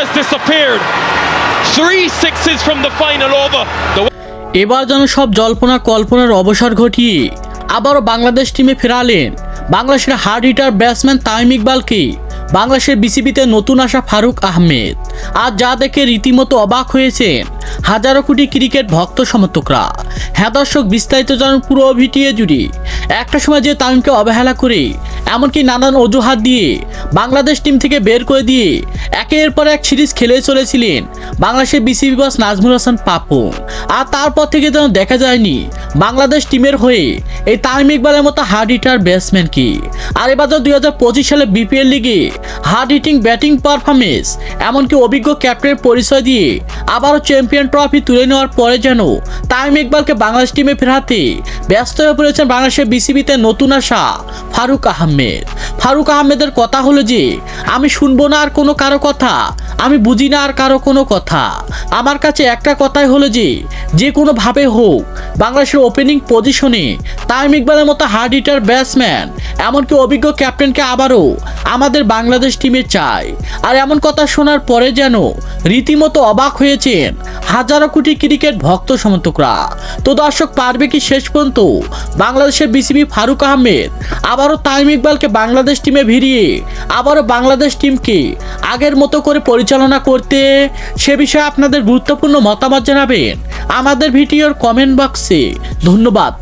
has disappeared. 3 sixes from the final over. এবার যেন সব জল্পনা কল্পনার অবসর ঘটিয়ে আবারও বাংলাদেশ টিমে ফেরালেন বাংলাদেশের হার্ড হিটার ব্যাটসম্যান তামিম ইকবালকে বাংলাদেশের বিসিবিতে নতুন আসা ফারুক আহমেদ। আর যা দেখে রীতিমতো অবাক হয়েছেন হাজারো কোটি ক্রিকেট ভক্ত সমর্থকরা। হ্যাঁ দর্শক, বিস্তারিত জানুন পুরো ভিডিও জুড়ে। একটা সময় যে তামিমকে অবহেলা করে এমনকি নানান অজুহাত দিয়ে বাংলাদেশ টিম থেকে বের করে দিয়ে একের পর এক সিরিজ খেলে চলেছিলেন বাংলাদেশের বিসিবি বস নাজমুল হাসান পাপন। আর তারপর থেকে যেন দেখা যায়নি বাংলাদেশ টিমের হয়ে এই তামিম ইকবালের মতো হার্ড হিটার ব্যাটসম্যান কি। আর এবার 2025 সালে বিপিএল লিগে হার্ড হিটিং ব্যাটিং পারফরমেন্স এমনকি অভিজ্ঞ ক্যাপ্টেনের পরিচয় দিয়ে আবারও চ্যাম্পিয়ন ট্রফি তুলে নেওয়ার পরে যেন তামিম ইকবালকে বাংলাদেশ টিমে ফেরাতে ব্যস্ত হয়ে পড়েছেন বাংলাদেশের বিসিবিতে নতুন আসা ফারুক আহমেদ। ফারুক আহমেদের কথা হলো যে, আমি শুনবো না আর কোনো কারো কথা, আমি বুঝি না আর কারো কোনো কথা। আমার কাছে একটা কথাই হলো যে কোনোভাবে হোক বাংলাদেশের ওপেনিং পজিশনে তামিম ইকবালের মতো হার্ড হিটার ব্যাটসম্যান এমনকি অভিজ্ঞ ক্যাপ্টেনকে আবারও আমাদের বাংলাদেশ টিমে চাই। আর এমন কথা শোনার পরে যেন রীতিমতো অবাক হয়েছেন হাজারো কোটি ক্রিকেট ভক্ত সমর্থকরা। তো দর্শক, পারবে কি শেষ পর্যন্ত বাংলাদেশের বিসিবি ফারুক আহমেদ আবারও তামিম ইকবালকে বাংলাদেশ টিমে ভিড়িয়ে আবারও বাংলাদেশ টিমকে আগের মতো করে পরিচালনা করতে? সে বিষয়ে আপনাদের গুরুত্বপূর্ণ মতামত জানাবেন আমাদের ভিডিওর কমেন্ট বক্সে। ধন্যবাদ।